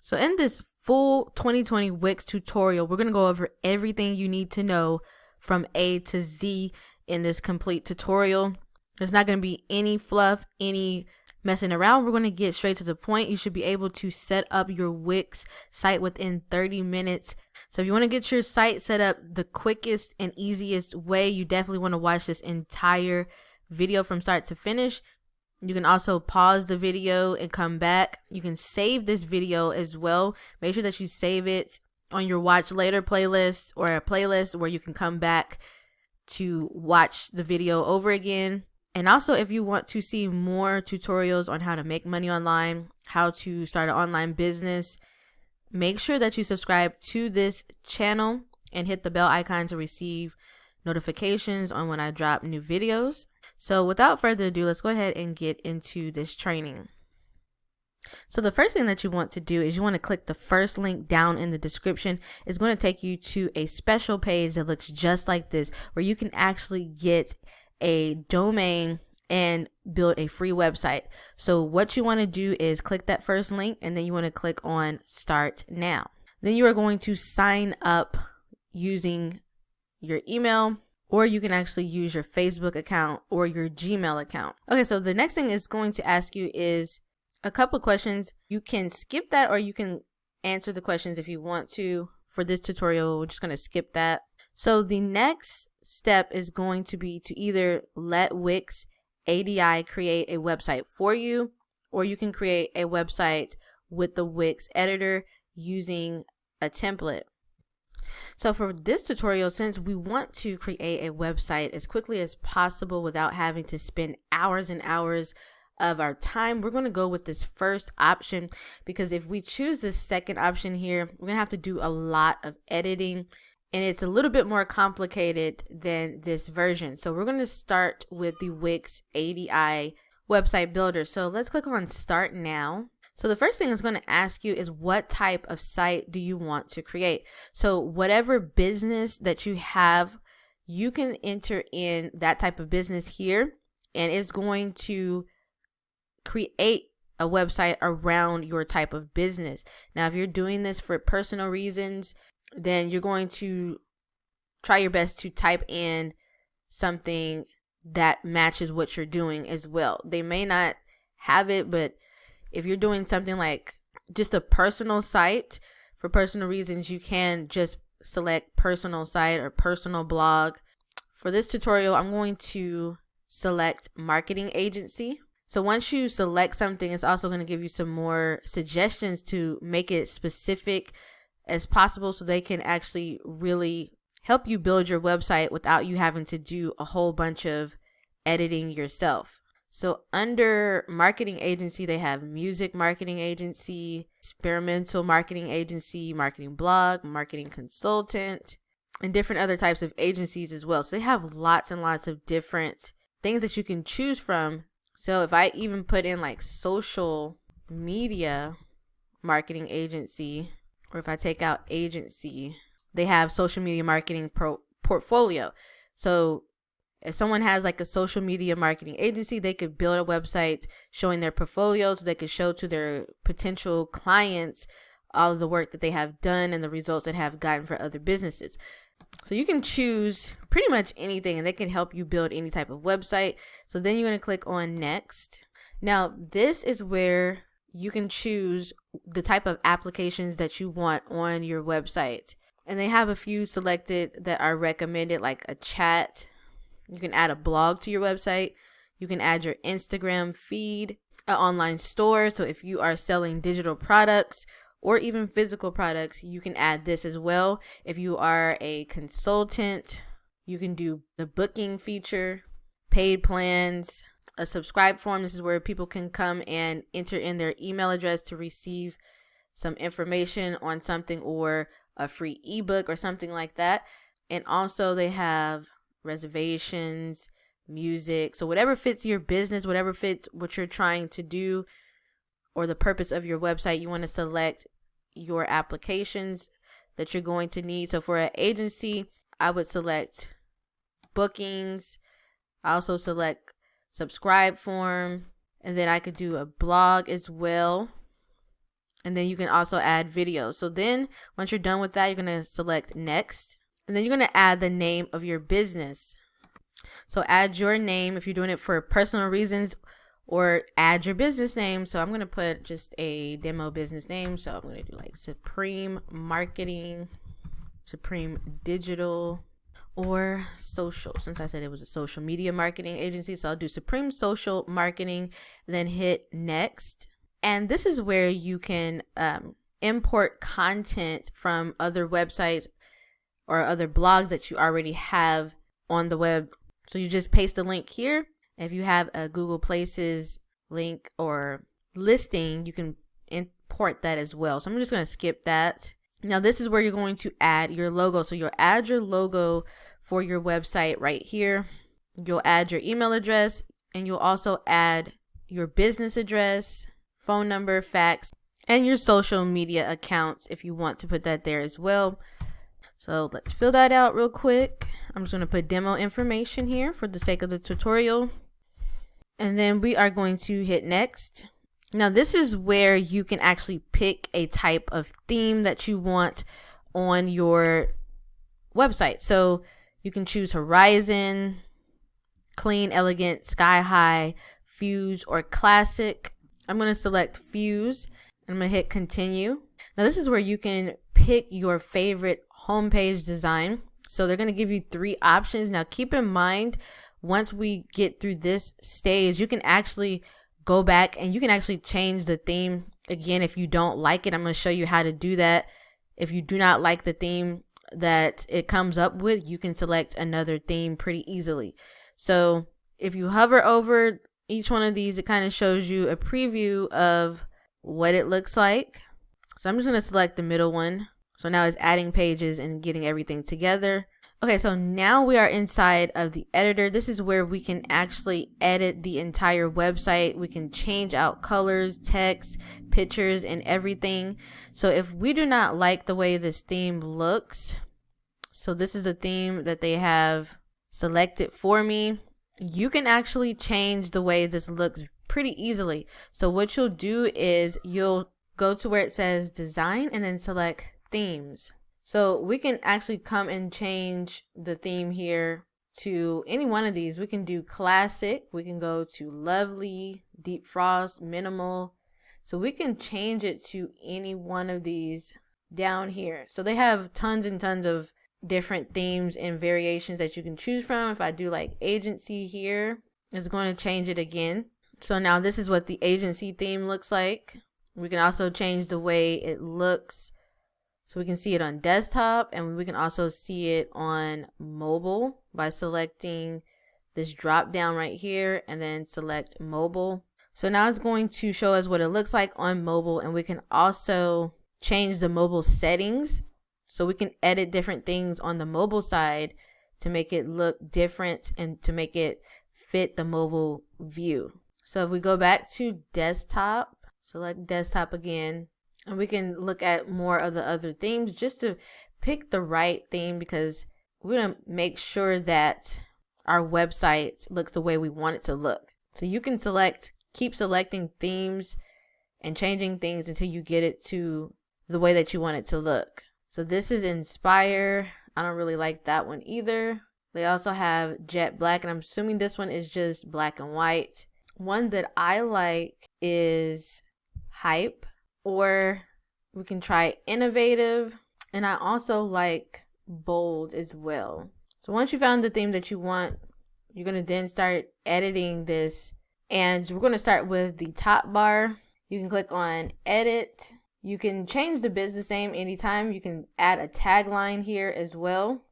So in this full 2020 Wix tutorial, we're going to go over everything you need to know from A to Z in this complete tutorial. There's not going to be any fluff, any messing around. We're going to get straight to the point. You should be able to set up your Wix site within 30 minutes. So if you want to get your site set up the quickest and easiest way, you definitely want to watch this entire video from start to finish. You can also pause the video and come back. You can save this video as well. Make sure that you save it on your watch later playlist or a playlist where you can come back to watch the video over again. And also, if you want to see more tutorials on how to make money online, how to start an online business, make sure that you subscribe to this channel and hit the bell icon to receive notifications on when I drop new videos. So without further ado, let's go ahead and get into this training. So the first thing that you want to do is you want to click the first link down in the description. It's going to take you to a special page that looks just like this, where you can actually get a domain and build a free website. So what you want to do is click that first link, and then you want to click on Start Now. Then you are going to sign up using your email, or you can actually use your Facebook account or your Gmail account. Okay, so the next thing it's going to ask you is a couple of questions. You can skip that, or you can answer the questions if you want to. For this tutorial, we're just going to skip that. So the next step is going to be to either let Wix ADI create a website for you, or you can create a website with the Wix editor using a template. So for this tutorial, since we want to create a website as quickly as possible without having to spend hours and hours of our time, we're going to go with this first option, because if we choose this second option here, we're going to have to do a lot of editing, and it's a little bit more complicated than this version. So we're going to start with the Wix ADI website builder. So let's click on Start Now. So the first thing it's going to ask you is, what type of site do you want to create? So whatever business that you have, you can enter in that type of business here, and it's going to create a website around your type of business. Now, if you're doing this for personal reasons, then you're going to try your best to type in something that matches what you're doing as well. They may not have it, but if you're doing something like just a personal site for personal reasons, you can just select personal site or personal blog. For this tutorial, I'm going to select marketing agency. So once you select something, it's also going to give you some more suggestions to make it specific as possible, so they can actually really help you build your website without you having to do a whole bunch of editing yourself. So under marketing agency, they have music marketing agency, experimental marketing agency, marketing blog, marketing consultant, and different other types of agencies as well. So they have lots and lots of different things that you can choose from. So if I even put in like social media marketing agency, or if I take out agency, they have social media marketing portfolio. So if someone has like a social media marketing agency, they could build a website showing their portfolio, so they could show to their potential clients all of the work that they have done and the results that have gotten for other businesses. So you can choose pretty much anything, and they can help you build any type of website. So then you're going to click on Next. Now, this is where you can choose the type of applications that you want on your website. And they have a few selected that are recommended, like a chat. You can add a blog to your website. You can add your Instagram feed, an online store. So if you are selling digital products or even physical products, you can add this as well. If you are a consultant, you can do the booking feature, paid plans, a subscribe form. This is where people can come and enter in their email address to receive some information on something, or a free ebook or something like that. And also they have reservations, music. So whatever fits your business, whatever fits what you're trying to do or the purpose of your website, you want to select your applications that you're going to need. So for an agency, I would select bookings. I also select subscribe form, and then I could do a blog as well. And then you can also add videos. So then once you're done with that, you're going to select next. And then you're going to add the name of your business. So add your name if you're doing it for personal reasons, or add your business name. So I'm going to put just a demo business name. So I'm going to do like Supreme Marketing, Supreme Digital, or Social, since I said it was a social media marketing agency. So I'll do Supreme Social Marketing, then hit next. And this is where you can import content from other websites or other blogs that you already have on the web. So you just paste the link here. If you have a Google Places link or listing, you can import that as well. So I'm just going to skip that. Now this is where you're going to add your logo. So you'll add your logo for your website right here. You'll add your email address, and you'll also add your business address, phone number, fax, and your social media accounts if you want to put that there as well. So let's fill that out real quick. I'm just going to put demo information here for the sake of the tutorial. And then we are going to hit next. Now this is where you can actually pick a type of theme that you want on your website. So you can choose Horizon, Clean, Elegant, Sky High, Fuse, or Classic. I'm going to select Fuse, and I'm going to hit continue. Now this is where you can pick your favorite homepage design. So they're going to give you 3 options. Now keep in mind, once we get through this stage, you can actually go back and you can actually change the theme again if you don't like it. I'm going to show you how to do that. If you do not like the theme that it comes up with, you can select another theme pretty easily. So if you hover over each one of these, it kind of shows you a preview of what it looks like. So I'm just going to select the middle one. So now it's adding pages and getting everything together. Okay, so now we are inside of the editor. This is where we can actually edit the entire website. We can change out colors, text, pictures, and everything. So if we do not like the way this theme looks, so this is a theme that they have selected for me, you can actually change the way this looks pretty easily. So what you'll do is you'll go to where it says design and then select themes. So we can actually come and change the theme here to any one of these. We can do classic, we can go to lovely, deep frost, minimal. So we can change it to any one of these down here. So they have tons and tons of different themes and variations that you can choose from. If I do like agency here, it's going to change it again. So now this is what the agency theme looks like. We can also change the way it looks. So we can see it on desktop, and we can also see it on mobile by selecting this drop down right here and then select mobile. So now it's going to show us what it looks like on mobile, and we can also change the mobile settings. So we can edit different things on the mobile side to make it look different and to make it fit the mobile view. So if we go back to desktop, select desktop again, and we can look at more of the other themes just to pick the right theme, because we're going to make sure that our website looks the way we want it to look. So you can keep selecting themes and changing things until you get it to the way that you want it to look. So this is Inspire. I don't really like that one either. They also have Jet Black, and I'm assuming this one is just black and white. One that I like is Hype, or we can try Innovative, and I also like Bold as well. So once you found the theme that you want, you're going to then start editing this, and we're going to start with the top bar. You can click on Edit. You can change the business name anytime. You can add a tagline here as well.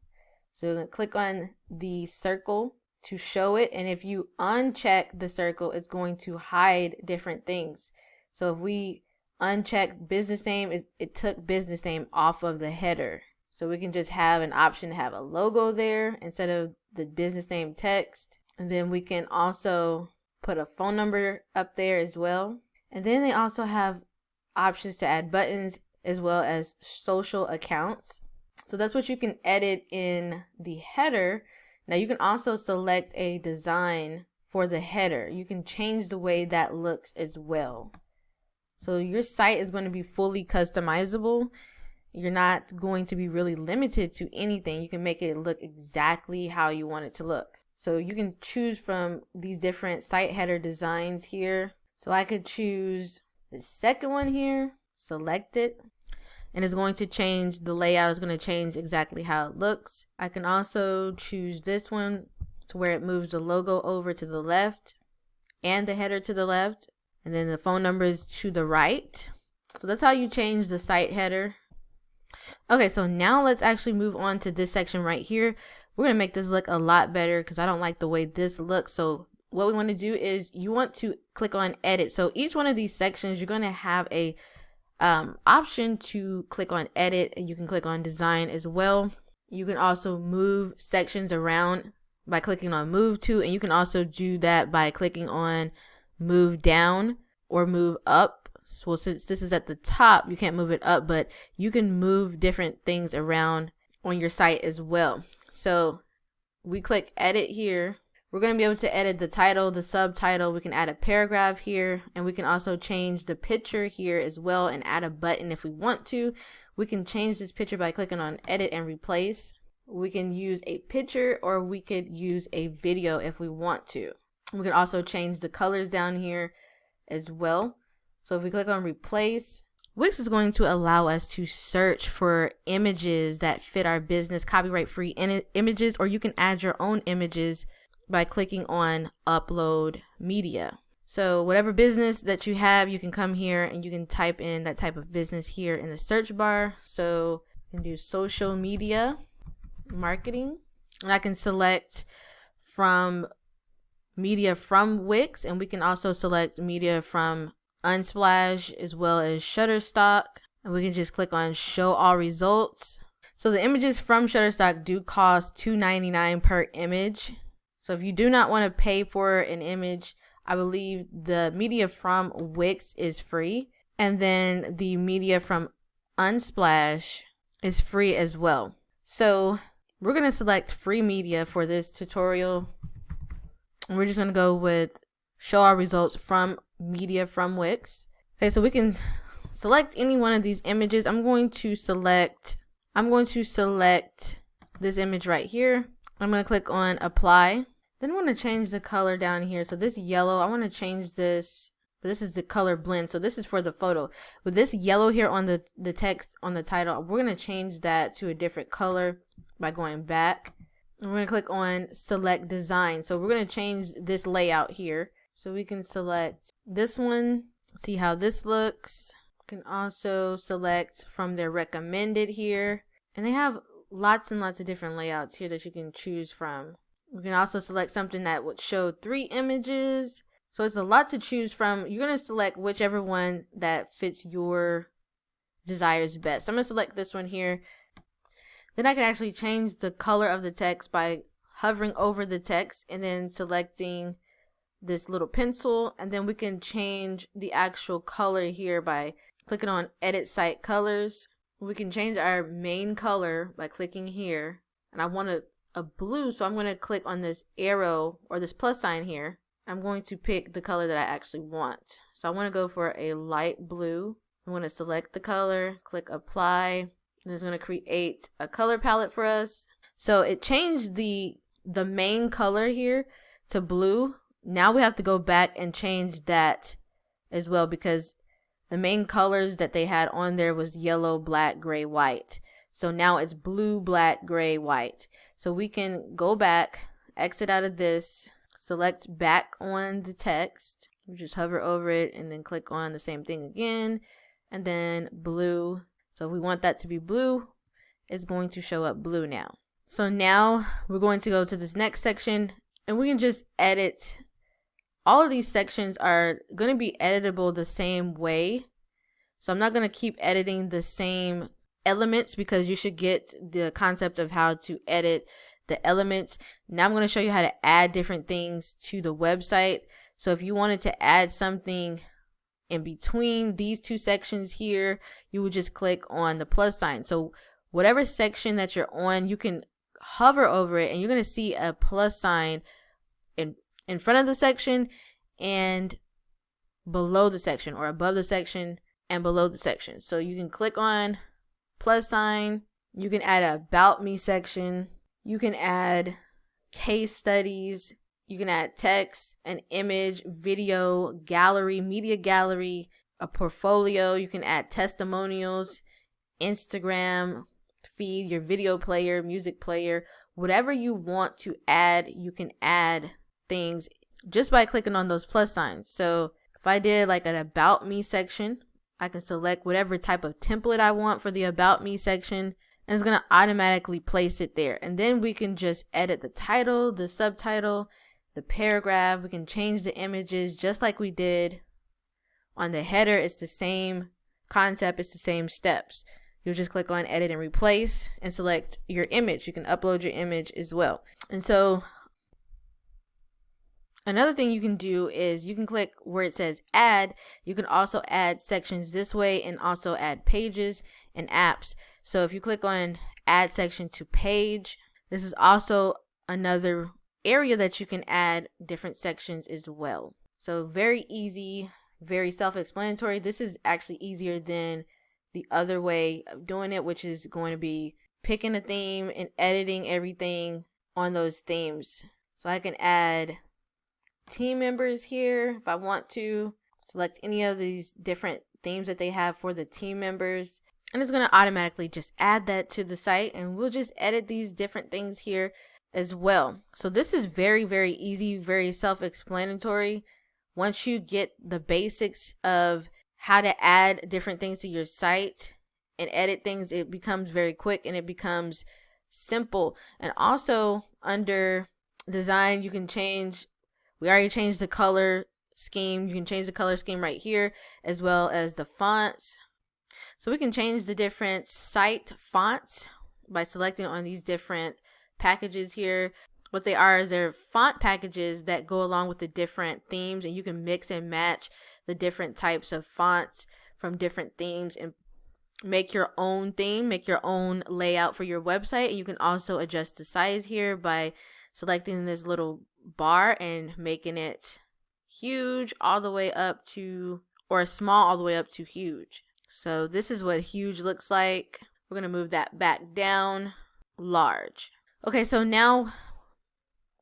So you're going to click on the circle to show it, and if you uncheck the circle, it's going to hide different things. So if we uncheck business name, it took business name off of the header. So we can just have an option to have a logo there instead of the business name text. And then we can also put a phone number up there as well. And then they also have options to add buttons as well as social accounts. So that's what you can edit in the header. Now you can also select a design for the header. You can change the way that looks as well. So your site is going to be fully customizable. You're not going to be really limited to anything. You can make it look exactly how you want it to look. So you can choose from these different site header designs here. So I could choose the second one here, select it, and it's going to change the layout. It's going to change exactly how it looks. I can also choose this one to where it moves the logo over to the left and the header to the left, and then the phone number is to the right. So that's how you change the site header. Okay, so now let's actually move on to this section right here. We're going to make this look a lot better because I don't like the way this looks. So what we want to do is you want to click on edit. So each one of these sections, you're going to have a option to click on edit, and you can click on design as well. You can also move sections around by clicking on move to, and you can also do that by clicking on move down or move up. So since this is at the top, you can't move it up, but you can move different things around on your site as well. So we click edit here. We're going to be able to edit the title, the subtitle. We can add a paragraph here, and we can also change the picture here as well and add a button if we want to. We can change this picture by clicking on edit and replace. We can use a picture, or we could use a video if we want to. We can also change the colors down here as well. So if we click on replace, Wix is going to allow us to search for images that fit our business, copyright-free images, or you can add your own images by clicking on upload media. So whatever business that you have, you can come here and you can type in that type of business here in the search bar. So you can do social media marketing, and I can select from media from Wix, and we can also select media from Unsplash as well as Shutterstock, and we can just click on show all results. So the images from Shutterstock do cost $2.99 per image. So if you do not want to pay for an image, I believe the media from Wix is free, and then the media from Unsplash is free as well. So we're going to select free media for this tutorial, and we're just going to go with show our results from media from Wix. Okay, so we can select any one of these images. I'm going to select this image right here. I'm going to click on apply. Then I'm going to change the color down here. So this yellow, I want to change this. This is the color blend. So this is for the photo. With this yellow here on the text on the title, we're going to change that to a different color by going back. And we're going to click on select design. So we're going to change this layout here. So we can select this one, see how this looks. You can also select from their recommended here. And they have lots and lots of different layouts here that you can choose from. We can also select something that would show 3 images. So it's a lot to choose from. You're going to select whichever one that fits your desires best. So I'm going to select this one here. Then I can actually change the color of the text by hovering over the text and then selecting this little pencil, and then we can change the actual color here by clicking on edit site colors. We can change our main color by clicking here, and I want a blue, so I'm going to click on this arrow or this plus sign here. I'm going to pick the color that I actually want. So I want to go for a light blue. I'm going to select the color, click apply, and it's going to create a color palette for us. So it changed the main color here to blue. Now we have to go back and change that as well, because the main colors that they had on there was yellow, black, gray, white. So now it's blue, black, gray, white. So we can go back, exit out of this, select back on the text. We just hover over it and then click on the same thing again, and then blue. So if we want that to be blue, it's going to show up blue now. So now we're going to go to this next section, and we can just edit. All of these sections are going to be editable the same way. So I'm not going to keep editing the same elements, because you should get the concept of how to edit the elements. Now I'm going to show you how to add different things to the website. So if you wanted to add something in between these two sections here, you would just click on the plus sign. So whatever section that you're on, you can hover over it, and you're going to see a plus sign in front of the section and below the section, or above the section and below the section. So you can click on plus sign. You can add a about me section. You can add case studies. You can add text, an image, video, gallery, media gallery, a portfolio. You can add testimonials, Instagram feed, your video player, music player, whatever you want to add. You can add things just by clicking on those plus signs. So if I did like an about me section, I can select whatever type of template I want for the about me section, and it's going to automatically place it there. And then we can just edit the title, the subtitle, the paragraph. We can change the images just like we did on the header. It's the same concept. It's the same steps. You'll just click on edit and replace and select your image. You can upload your image as well. And so another thing you can do is you can click where it says add. You can also add sections this way and also add pages and apps. So if you click on add section to page, this is also another area that you can add different sections as well. So very easy, very self-explanatory. This is actually easier than the other way of doing it, which is going to be picking a theme and editing everything on those themes. So I can add team members here if I want to, select any of these different themes that they have for the team members, and it's going to automatically just add that to the site, and we'll just edit these different things here as well. So this is very, very easy, very self-explanatory. Once you get the basics of how to add different things to your site and edit things, it becomes very quick and it becomes simple. And also under design, you can change, we already changed the color scheme. You can change the color scheme right here, as well as the fonts. So we can change the different site fonts by selecting on these different packages here. What they are is they're font packages that go along with the different themes, and you can mix and match the different types of fonts from different themes and make your own theme, make your own layout for your website. And you can also adjust the size here by selecting this little bar and making it huge all the way up to, or small all the way up to huge. So this is what huge looks like. We're going to move that back down, large. Okay, so now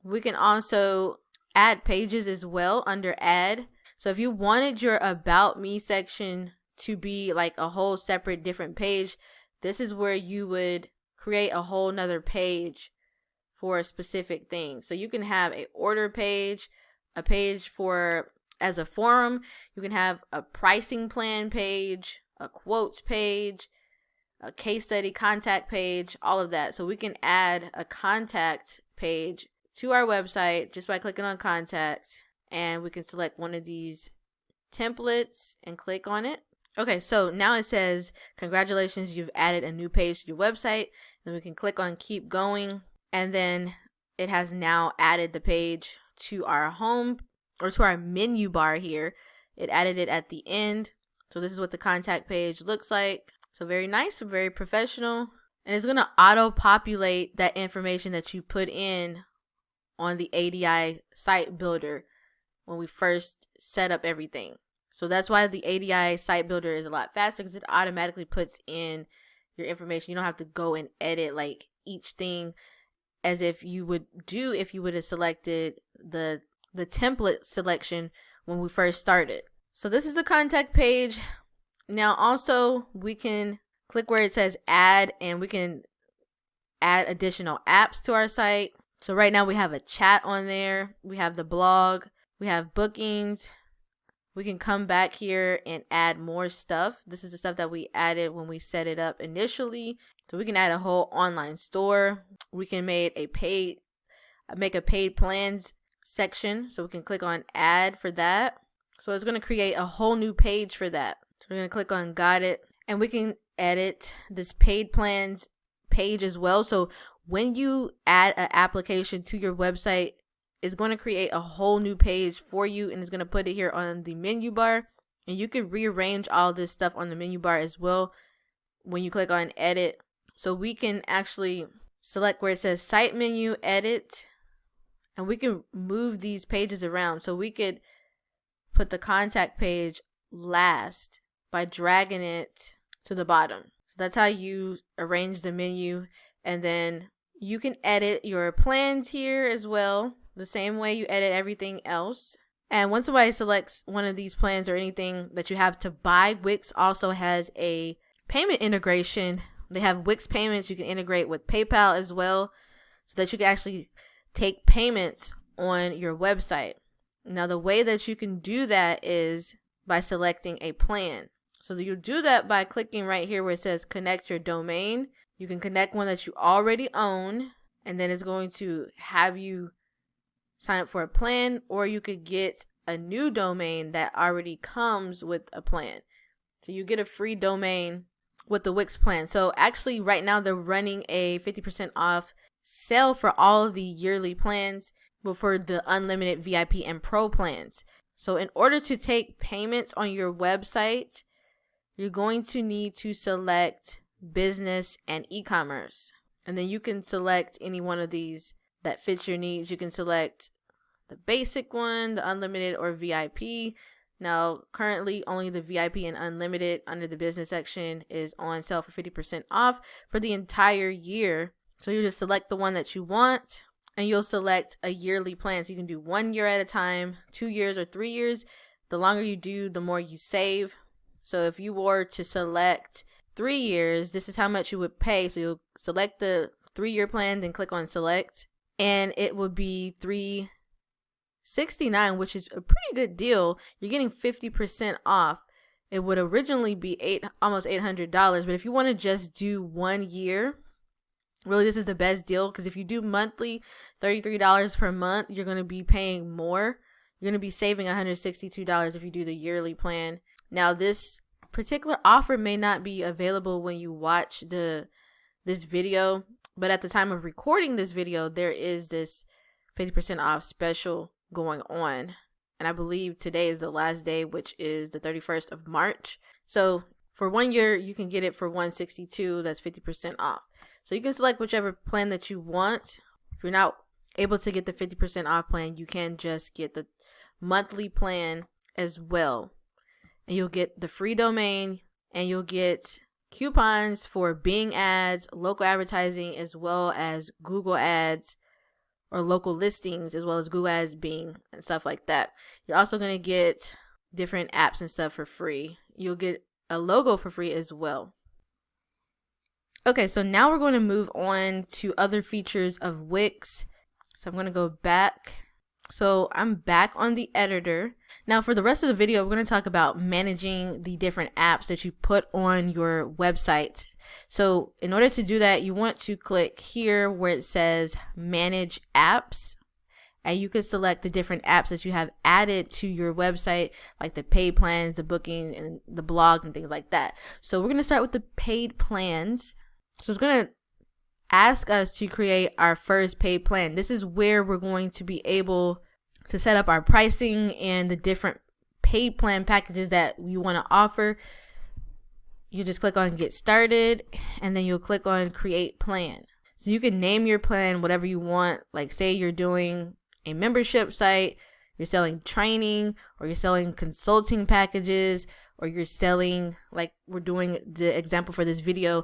we can also add pages as well under add. So if you wanted your about me section to be like a whole separate different page, this is where you would create a whole nother page for a specific thing. So you can have a order page, a page for as a forum. You can have a pricing plan page, a quotes page, a case study contact page, all of that. So we can add a contact page to our website just by clicking on contact, and we can select one of these templates and click on it. Okay, so now it says, congratulations, you've added a new page to your website. Then we can click on keep going, and then it has now added the page to our home, or to our menu bar here. It added it at the end. So this is what the contact page looks like. So very nice, very professional. And it's going to auto-populate that information that you put in on the ADI site builder when we first set up everything. So that's why the ADI site builder is a lot faster, because it automatically puts in your information. You don't have to go and edit like each thing as if you would do if you would have selected the template selection when we first started. So this is the contact page. Now also we can click where it says add, and we can add additional apps to our site. So right now we have a chat on there. We have the blog. We have bookings. We can come back here and add more stuff. This is the stuff that we added when we set it up initially. So we can add a whole online store. We can make a paid plans section. So we can click on add for that. So it's going to create a whole new page for that. So we're going to click on got it, and we can edit this paid plans page as well. So when you add an application to your website, it's going to create a whole new page for you, and it's going to put it here on the menu bar. And you can rearrange all this stuff on the menu bar as well when you click on edit. So we can actually select where it says site menu, edit, and we can move these pages around. So we could put the contact page last by dragging it to the bottom. So that's how you arrange the menu. And then you can edit your plans here as well, the same way you edit everything else. And once somebody selects one of these plans or anything that you have to buy, Wix also has a payment integration. They have Wix Payments. You can integrate with PayPal as well, so that you can actually take payments on your website. Now, the way that you can do that is by selecting a plan. So you do that by clicking right here where it says connect your domain. You can connect one that you already own, and then it's going to have you sign up for a plan, or you could get a new domain that already comes with a plan. So you get a free domain with the Wix plan. So actually right now they're running a 50% off sale for all of the yearly plans, but for the unlimited VIP and pro plans. So in order to take payments on your website, you're going to need to select business and e-commerce. And then you can select any one of these that fits your needs. You can select the basic one, the unlimited, or VIP. Now, currently only the VIP and unlimited under the business section is on sale for 50% off for the entire year. So you just select the one that you want, and you'll select a yearly plan. So you can do 1 year at a time, 2 years, or 3 years. The longer you do, the more you save. So if you were to select 3 years, this is how much you would pay. So you'll select the 3-year plan, then click on select, and it would be $369, which is a pretty good deal. You're getting 50% off. It would originally be almost $800, but if you want to just do 1 year, really this is the best deal, because if you do monthly, $33 per month, you're going to be paying more. You're going to be saving $162 if you do the yearly plan. Now, this particular offer may not be available when you watch this video, but at the time of recording this video, there is this 50% off special going on, and I believe today is the last day, which is the 31st of March. So for 1 year you can get it for $162. That's 50% off. So you can select whichever plan that you want. If you're not able to get the 50% off plan, you can just get the monthly plan as well, and you'll get the free domain, and you'll get coupons for Bing ads, local advertising, as well as Google ads, or local listings, as well as Google Ads, Bing, and stuff like that. You're also going to get different apps and stuff for free. You'll get a logo for free as well. Okay, so now we're going to move on to other features of Wix. So I'm going to go back. So I'm back on the editor. Now for the rest of the video, we're going to talk about managing the different apps that you put on your website. So in order to do that, you want to click here where it says manage apps, and you can select the different apps that you have added to your website, like the paid plans, the booking, and the blog, and things like that. So we're going to start with the paid plans. So it's going to ask us to create our first paid plan. This is where we're going to be able to set up our pricing and the different paid plan packages that we want to offer. You just click on get started, and then you'll click on create plan. So you can name your plan whatever you want. Like say you're doing a membership site, you're selling training, or you're selling consulting packages, or you're selling, like we're doing the example for this video,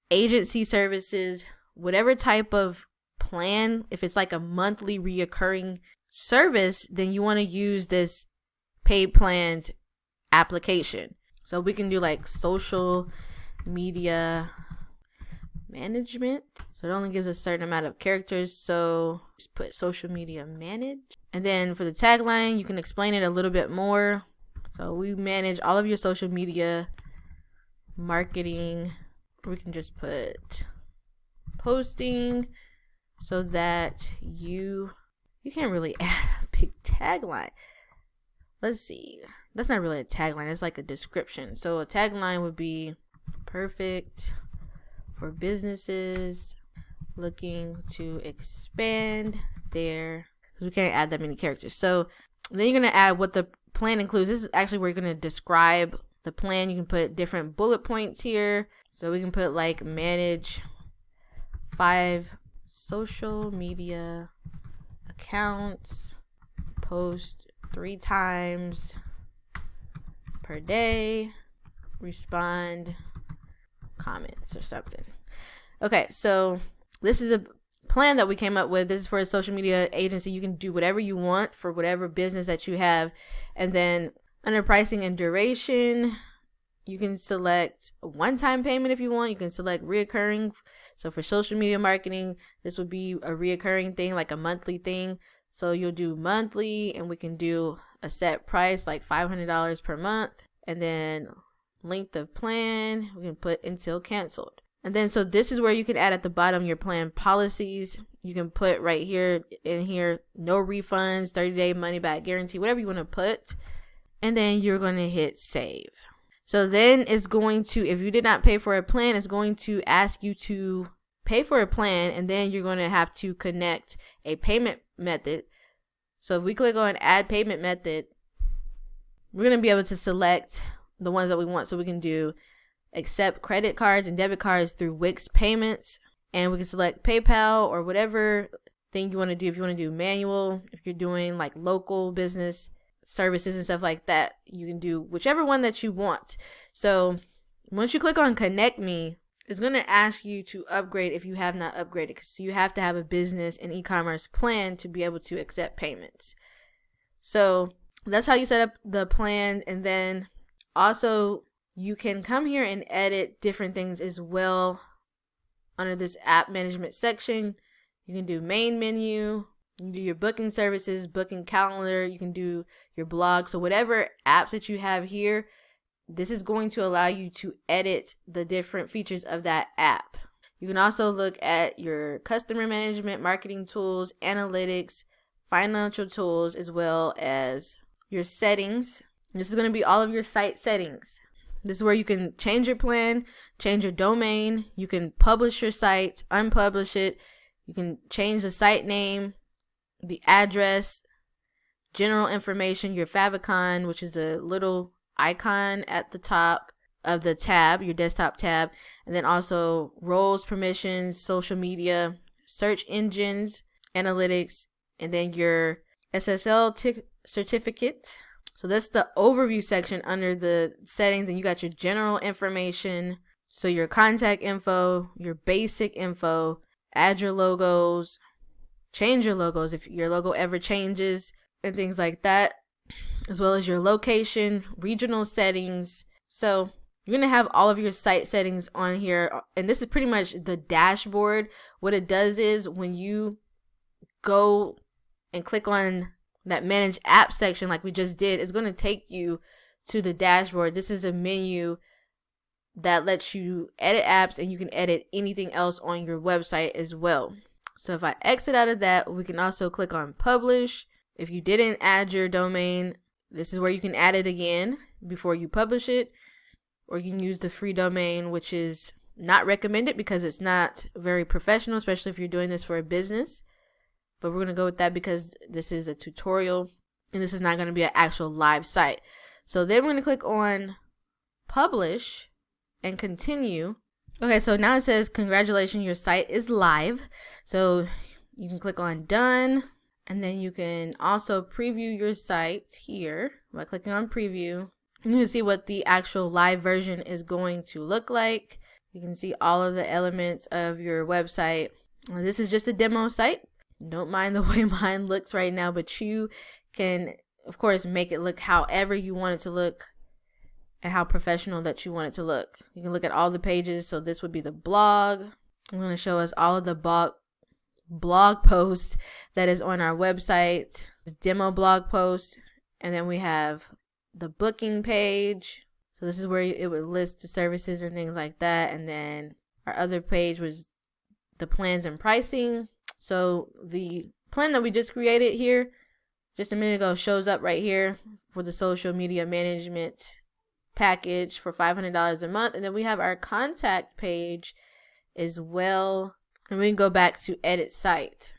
agency services, whatever type of plan. If it's like a monthly reoccurring service, then you want to use this paid plans application. So we can do like social media management. So it only gives a certain amount of characters. So just put social media manage. And then for the tagline, you can explain it a little bit more. So we manage all of your social media marketing. We can just put posting, so that you can't really add a big tagline. Let's see. That's not really a tagline. It's like a description. So a tagline would be perfect for businesses looking to expand their, because we can't add that many characters. So then you're going to add what the plan includes. This is actually where you're going to describe the plan. You can put different bullet points here. So we can put like manage 5 social media accounts, post 3 times per day, respond comments or something. Okay, so this is a plan that we came up with. This is for a social media agency. You can do whatever you want for whatever business that you have. And then under pricing and duration, you can select a one-time payment if you want. You can select reoccurring. So for social media marketing, this would be a reoccurring thing, like a monthly thing. So you'll do monthly, and we can do a set price like $500 per month. And then length of plan, we can put until canceled. And then so this is where you can add at the bottom your plan policies. You can put right here in here, no refunds, 30-day money back guarantee, whatever you want to put. And then you're going to hit save. So then it's going to, if you did not pay for a plan, it's going to ask you to pay for a plan, and then you're going to have to connect a payment method. So if we click on add payment method, we're going to be able to select the ones that we want. So we can do accept credit cards and debit cards through Wix Payments, and we can select PayPal or whatever thing you want to do. If you want to do manual, if you're doing like local business services and stuff like that, you can do whichever one that you want. So once you click on connect me, it's going to ask you to upgrade if you have not upgraded, because you have to have a business and e-commerce plan to be able to accept payments. So that's how you set up the plan. And then also you can come here and edit different things as well under this app management section. You can do main menu. You can do your booking services, booking calendar. You can do your blog. So whatever apps that you have here, this is going to allow you to edit the different features of that app. You can also look at your customer management, marketing tools, analytics, financial tools, as well as your settings. This is going to be all of your site settings. This is where you can change your plan, change your domain. You can publish your site, unpublish it. You can change the site name, the address, general information, your favicon, which is a little icon at the top of the tab, your desktop tab, and then also roles, permissions, social media, search engines, analytics, and then your SSL certificate. So that's the overview section under the settings, and you got your general information, so your contact info, your basic info, add your logos, change your logos if your logo ever changes, and things like that, as well as your location, regional settings. So you're going to have all of your site settings on here, and this is pretty much the dashboard. What it does is when you go and click on that manage app section like we just did, it's going to take you to the dashboard. This is a menu that lets you edit apps, and you can edit anything else on your website as well. So if I exit out of that, we can also click on publish. If you didn't add your domain, this is where you can add it again before you publish it, or you can use the free domain, which is not recommended because it's not very professional, especially if you're doing this for a business. But we're going to go with that because this is a tutorial and this is not going to be an actual live site. So then we're going to click on publish and continue. Okay, so now it says, congratulations, your site is live. So you can click on done, and then you can also preview your site here by clicking on preview. You can see what the actual live version is going to look like. You can see all of the elements of your website. This is just a demo site. Don't mind the way mine looks right now, but you can, of course, make it look however you want it to look and how professional that you want it to look. You can look at all the pages. So this would be the blog. I'm going to show us all of the blog posts that is on our website. This demo blog post. And then we have the booking page. So this is where it would list the services and things like that. And then our other page was the plans and pricing. So the plan that we just created here just a minute ago shows up right here for the social media management package for $500 a month. And then we have our contact page as well. And we can go back to edit site.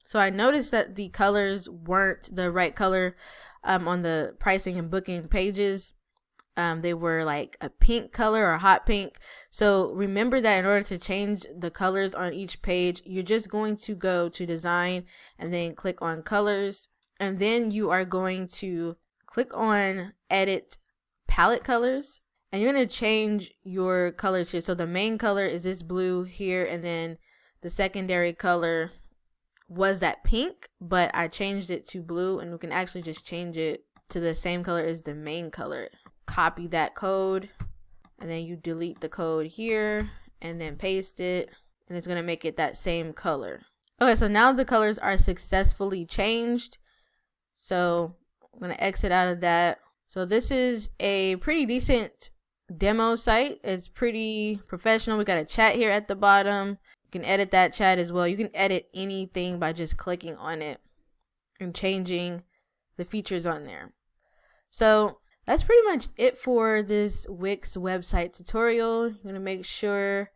So I noticed that the colors weren't the right color on the pricing and booking pages. They were like a pink color or hot pink. So remember that in order to change the colors on each page, you're just going to go to design and then click on colors. And then you are going to click on edit palette colors, and you're going to change your colors here. So the main color is this blue here, and then the secondary color was that pink, but I changed it to blue, and we can actually just change it to the same color as the main color. Copy that code, and then you delete the code here and then paste it, and it's going to make it that same color. Okay, so now the colors are successfully changed. So I'm going to exit out of that. So this is a pretty decent demo site. It's pretty professional. We got a chat here at the bottom. You can edit that chat as well. You can edit anything by just clicking on it and changing the features on there. So that's pretty much it for this Wix website tutorial. You're going to make sure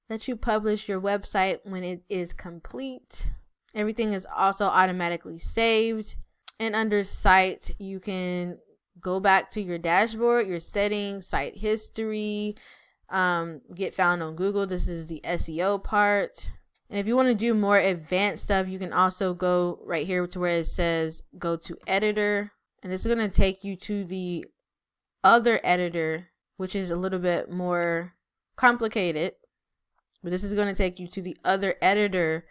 that you publish your website when it is complete. Everything is also automatically saved. And under site, you can go back to your dashboard, your settings, site history, get found on Google. This is the SEO part. And if you want to do more advanced stuff, you can also go right here to where it says go to editor. And this is going to take you to the other editor, which is a little bit more complicated. But this is going to take you to the other editor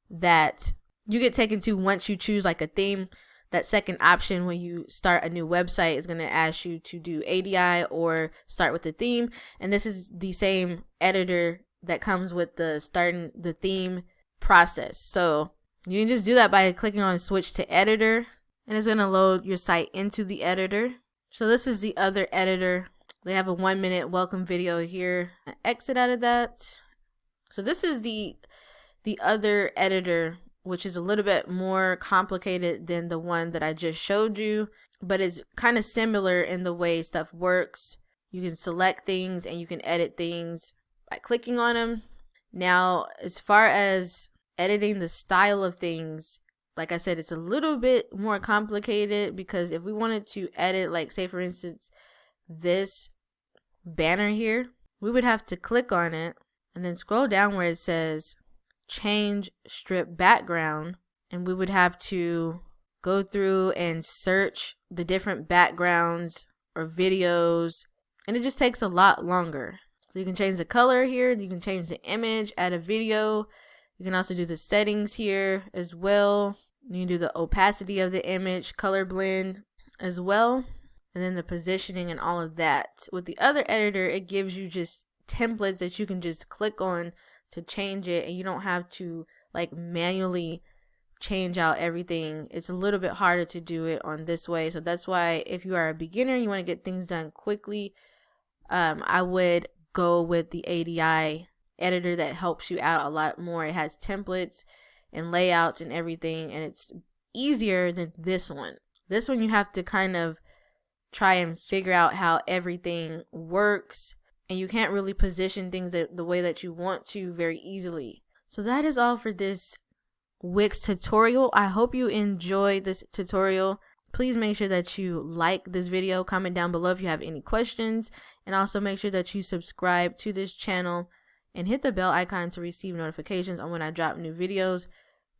that you get taken to once you choose like a theme. That second option when you start a new website is going to ask you to do ADI or start with the theme. And this is the same editor that comes with the starting the theme process. So you can just do that by clicking on switch to editor, and it's going to load your site into the editor. So this is the other editor. They have a 1-minute welcome video here. I exit out of that. So this is the other editor, which is a little bit more complicated than the one that I just showed you, but it's kind of similar in the way stuff works. You can select things and you can edit things by clicking on them. Now, as far as editing the style of things, like I said, it's a little bit more complicated, because if we wanted to edit, like say for instance, this banner here, we would have to click on it and then scroll down where it says change strip background, and we would have to go through and search the different backgrounds or videos, and it just takes a lot longer. So you can change the color here, you can change the image, add a video. You can also do the settings here as well. You can do the opacity of the image, color blend as well, and then the positioning and all of that. With the other editor, it gives you just templates that you can just click on to change it, and you don't have to like manually change out everything. It's a little bit harder to do it on this way. So that's why if you are a beginner, you want to get things done quickly, I would go with the ADI editor that helps you out a lot more. It has templates and layouts and everything, and it's easier than this one. This one you have to kind of try and figure out how everything works, and you can't really position things the way that you want to very easily. So that is all for this Wix tutorial. I hope you enjoyed this tutorial. Please make sure that you like this video, comment down below if you have any questions, and also make sure that you subscribe to this channel and hit the bell icon to receive notifications on when I drop new videos,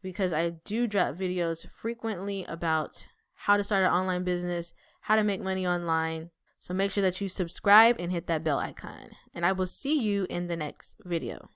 because I do drop videos frequently about how to start an online business, how to make money online. So make sure that you subscribe and hit that bell icon, and I will see you in the next video.